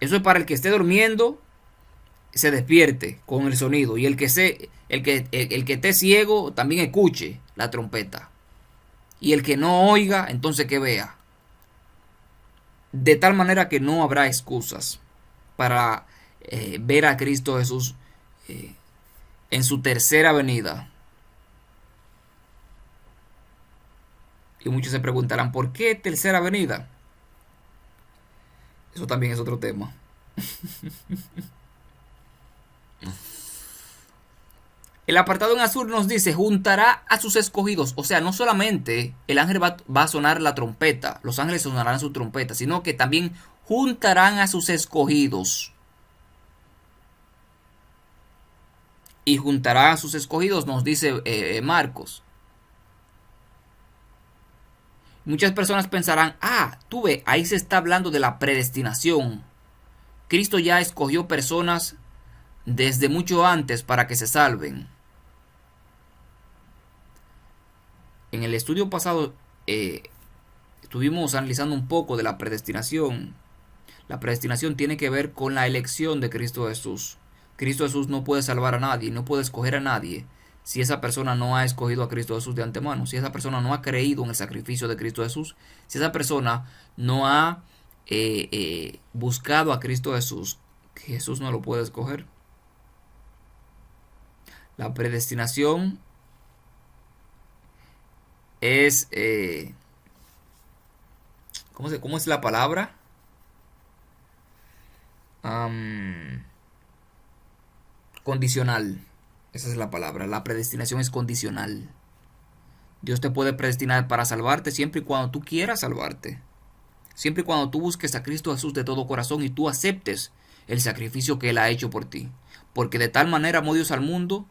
Eso es para el que esté durmiendo, se despierte con el sonido. Y el que esté ciego también escuche la trompeta. Y el que no oiga, entonces que vea. De tal manera que no habrá excusas para ver a Cristo Jesús en su tercera venida. Y muchos se preguntarán, ¿por qué tercera venida? Eso también es otro tema. El apartado en azul nos dice, juntará a sus escogidos. O sea, no solamente el ángel va a sonar la trompeta, los ángeles sonarán su trompeta, sino que también juntarán a sus escogidos. Y juntará a sus escogidos, nos dice Marcos. Muchas personas pensarán, tú ves, ahí se está hablando de la predestinación. Cristo ya escogió personas desde mucho antes para que se salven. En el estudio pasado estuvimos analizando un poco de la predestinación. La predestinación tiene que ver con la elección de Cristo Jesús. Cristo Jesús no puede salvar a nadie, no puede escoger a nadie si esa persona no ha escogido a Cristo Jesús de antemano, si esa persona no ha creído en el sacrificio de Cristo Jesús, si esa persona no ha buscado a Cristo Jesús, Jesús no lo puede escoger. La predestinación es ¿cómo es la palabra? Condicional. Esa es la palabra. La predestinación es condicional. Dios te puede predestinar para salvarte siempre y cuando tú quieras salvarte. Siempre y cuando tú busques a Cristo Jesús de todo corazón y tú aceptes el sacrificio que Él ha hecho por ti. Porque de tal manera amó Dios al mundo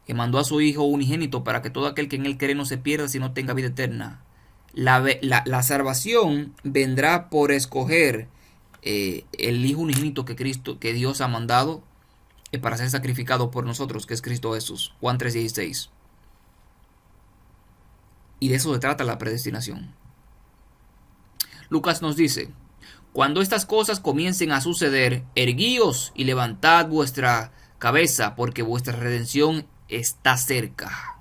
que mandó a su Hijo unigénito para que todo aquel que en Él cree no se pierda, sino tenga vida eterna. La salvación vendrá por escoger el Hijo unigénito que Dios ha mandado para ser sacrificado por nosotros, que es Cristo Jesús. Juan 3:16. Y de eso se trata la predestinación. Lucas nos dice, cuando estas cosas comiencen a suceder, erguíos y levantad vuestra cabeza, porque vuestra redención está cerca.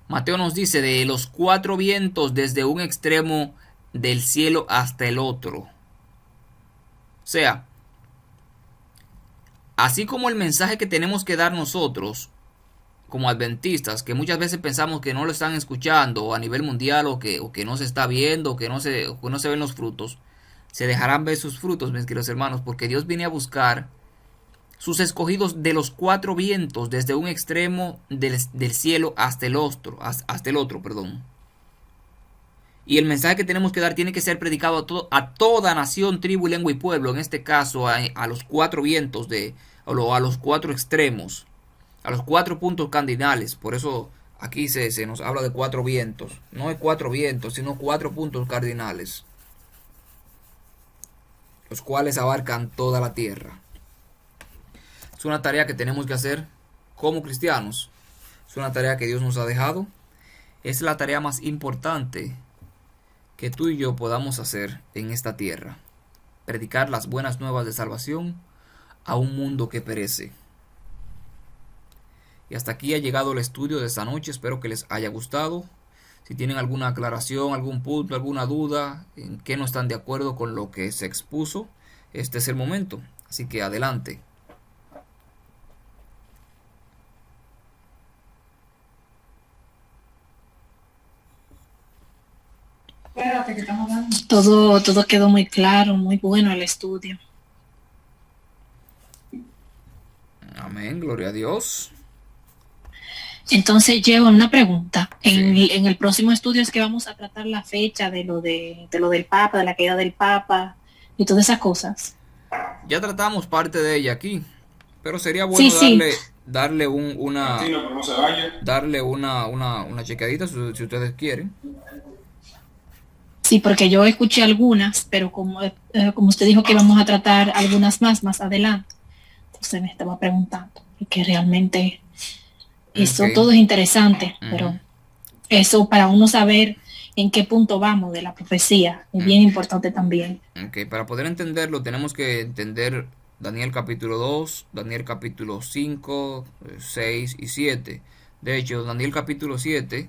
Mateo nos dice, de los 4 vientos desde un extremo del cielo hasta el otro. O sea, así como el mensaje que tenemos que dar nosotros como adventistas, que muchas veces pensamos que no lo están escuchando a nivel mundial o que no se está viendo, o que no se ven los frutos, se dejarán ver sus frutos, mis queridos hermanos, porque Dios viene a buscar sus escogidos de los 4 vientos, desde un extremo del cielo hasta el otro. Y el mensaje que tenemos que dar tiene que ser predicado a toda nación, tribu, lengua y pueblo. En este caso a los 4 vientos, a los 4 extremos, a los 4 puntos cardinales. Por eso aquí se nos habla de 4 vientos. No de 4 vientos, sino 4 puntos cardinales, los cuales abarcan toda la tierra. Es una tarea que tenemos que hacer como cristianos. Es una tarea que Dios nos ha dejado. Es la tarea más importante que tú y yo podamos hacer en esta tierra. Predicar las buenas nuevas de salvación a un mundo que perece. Y hasta aquí ha llegado el estudio de esta noche. Espero que les haya gustado. Si tienen alguna aclaración, algún punto, alguna duda, en qué no están de acuerdo con lo que se expuso, este es el momento. Así que adelante. Todo quedó muy claro, muy bueno el estudio. Amén, gloria a Dios. Entonces llevo una pregunta. En el próximo estudio es que vamos a tratar la fecha de lo del Papa, de la caída del Papa y todas esas cosas. Ya tratamos parte de ella aquí, pero sería bueno darle una chequeadita si ustedes quieren. Sí, porque yo escuché algunas, pero como usted dijo que vamos a tratar algunas más adelante, entonces me estaba preguntando, porque realmente eso todo es interesante, pero eso para uno saber en qué punto vamos de la profecía es bien importante también. Para poder entenderlo tenemos que entender Daniel capítulo 2, Daniel capítulo 5, 6 y 7. De hecho, Daniel capítulo 7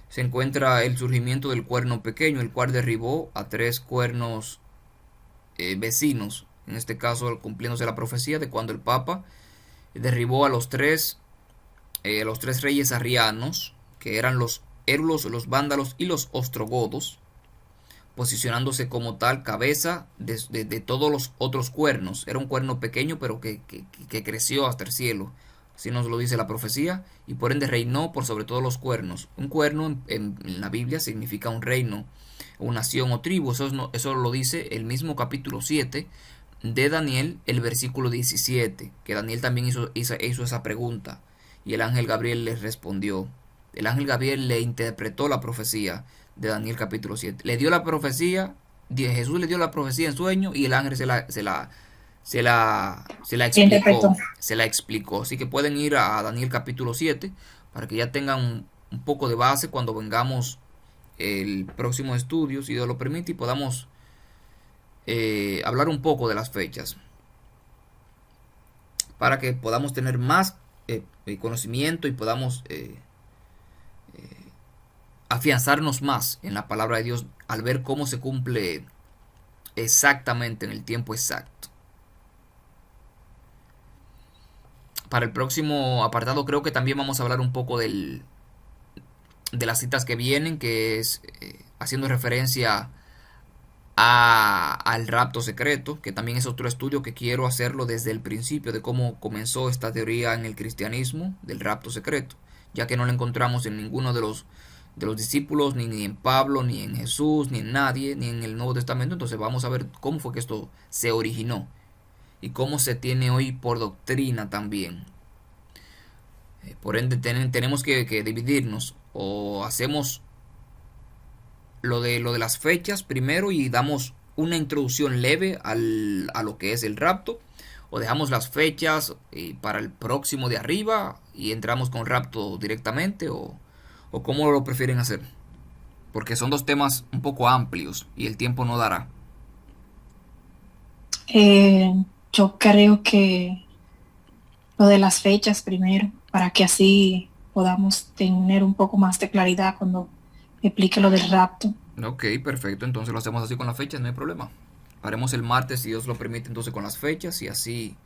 se encuentra el surgimiento del cuerno pequeño, el cual derribó a 3 cuernos vecinos, en este caso cumpliéndose la profecía de cuando el Papa derribó a los tres reyes arrianos, que eran los érulos, los vándalos y los ostrogodos, posicionándose como tal cabeza de todos los otros cuernos. Era un cuerno pequeño pero que creció hasta el cielo, así nos lo dice la profecía, y por ende reinó por sobre todos los cuernos. Un cuerno en la Biblia significa un reino, una nación o tribu. Eso lo dice el mismo capítulo 7 de Daniel, el versículo 17, que Daniel también hizo esa pregunta, y el ángel Gabriel le respondió. El ángel Gabriel le interpretó la profecía de Daniel capítulo 7. Le dio la profecía, Jesús le dio la profecía en sueño y el ángel se la explicó. Así que pueden ir a Daniel capítulo 7 para que ya tengan un poco de base cuando vengamos el próximo estudio, si Dios lo permite, y podamos hablar un poco de las fechas, para que podamos tener más conocimiento y podamos afianzarnos más en la palabra de Dios al ver cómo se cumple exactamente en el tiempo exacto. Para el próximo apartado creo que también vamos a hablar un poco de las citas que vienen, que es haciendo referencia al rapto secreto, que también es otro estudio que quiero hacerlo desde el principio de cómo comenzó esta teoría en el cristianismo del rapto secreto, ya que no la encontramos en ninguno de los discípulos, ni en Pablo, ni en Jesús, ni en nadie, ni en el Nuevo Testamento. Entonces vamos a ver cómo fue que esto se originó y cómo se tiene hoy por doctrina también. Por ende tenemos que dividirnos, o hacemos lo de las fechas primero y damos una introducción leve a lo que es el rapto, o dejamos las fechas para el próximo de arriba y entramos con rapto directamente, o cómo lo prefieren hacer, porque son dos temas un poco amplios y el tiempo no dará. Yo creo que lo de las fechas primero, para que así podamos tener un poco más de claridad cuando explique lo del rapto. Ok, perfecto, entonces lo hacemos así con las fechas, no hay problema. Haremos el martes, si Dios lo permite, entonces con las fechas, y así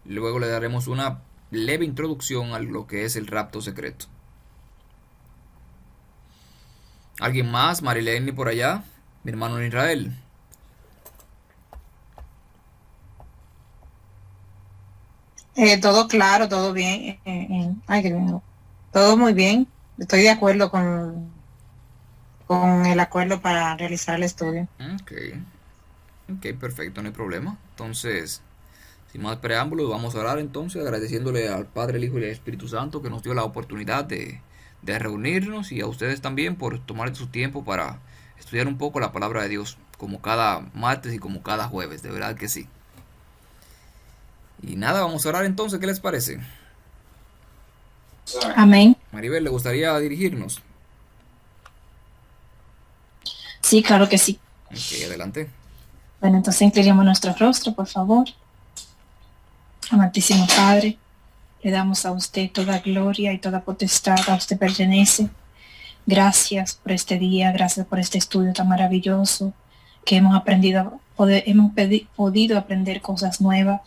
luego le daremos una leve introducción a lo que es el rapto secreto. ¿Alguien más? Marilene por allá, mi hermano en Israel. Todo claro, todo bien. Todo muy bien. Estoy de acuerdo con el acuerdo para realizar el estudio. Ok, perfecto, no hay problema. Entonces, sin más preámbulos, vamos a orar entonces, agradeciéndole al Padre, el Hijo y el Espíritu Santo que nos dio la oportunidad de reunirnos, y a ustedes también por tomar su tiempo para estudiar un poco la palabra de Dios, como cada martes y como cada jueves, de verdad que sí. Y nada, vamos a orar entonces, ¿qué les parece? Amén. Maribel, ¿le gustaría dirigirnos? Sí, claro que sí. Ok, adelante. Bueno, entonces inclinemos nuestro rostro, por favor. Amantísimo Padre, le damos a usted toda gloria y toda potestad, a usted pertenece. Gracias por este día, gracias por este estudio tan maravilloso que hemos aprendido, podido aprender cosas nuevas.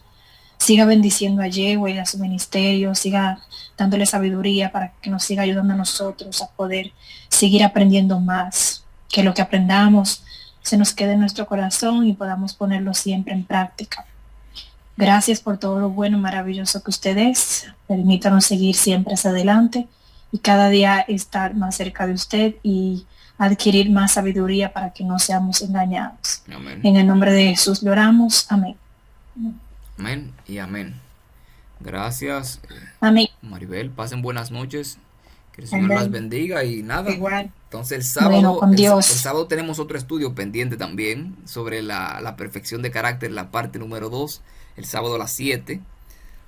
Siga bendiciendo a Yehua y a su ministerio, siga dándole sabiduría para que nos siga ayudando a nosotros a poder seguir aprendiendo más, que lo que aprendamos se nos quede en nuestro corazón y podamos ponerlo siempre en práctica. Gracias por todo lo bueno y maravilloso que usted es. Permítanos seguir siempre hacia adelante y cada día estar más cerca de usted y adquirir más sabiduría para que no seamos engañados. Amén. En el nombre de Jesús lo oramos. Amén. Amén y amén. Gracias, Amén. Maribel. Pasen buenas noches. Que el Señor Amén. las bendiga y nada. Igual. Entonces el sábado, Bueno, con Dios. el sábado tenemos otro estudio pendiente también sobre la perfección de carácter, la parte número 2, el sábado a las 7.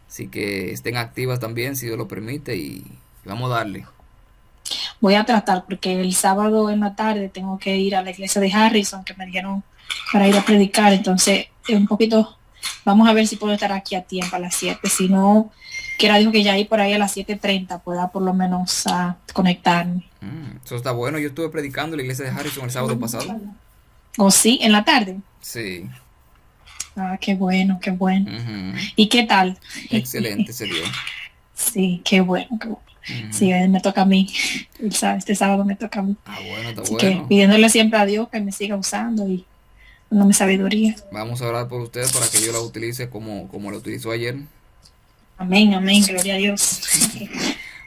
Así que estén activas también, si Dios lo permite, y vamos a darle. Voy a tratar porque el sábado en la tarde tengo que ir a la iglesia de Harrison, que me dijeron para ir a predicar. Entonces, un poquito, vamos a ver si puedo estar aquí a tiempo a las 7. Si no, Kiera dijo que ya ahí por ahí a las 7:30 pueda por lo menos conectarme. Eso está bueno. Yo estuve predicando en la iglesia de Harrison el sábado pasado. ¿O sí? ¿En la tarde? Sí. Ah, qué bueno, qué bueno. Ujú. ¿Y qué tal? Excelente se dio. Sí, qué bueno, qué bueno. Ujú. Sí, me toca a mí. Este sábado me toca a mí. Ah, bueno, está Así que bueno. pidiéndole siempre a Dios que me siga usando y dándome sabiduría. Vamos a orar por ustedes para que Dios la utilice como la utilizó ayer. Amén, amén, gloria a Dios.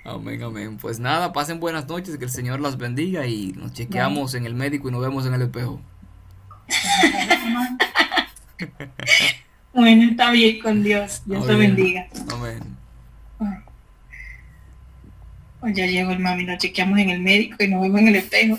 Amén, amén. Pues nada, pasen buenas noches, que el Señor las bendiga y nos chequeamos en el médico y nos vemos en el espejo. Bueno, está bien con Dios. Dios te Amén. bendiga. Amén. Pues ya llegó el mami, nos chequeamos en el médico y nos vemos en el espejo.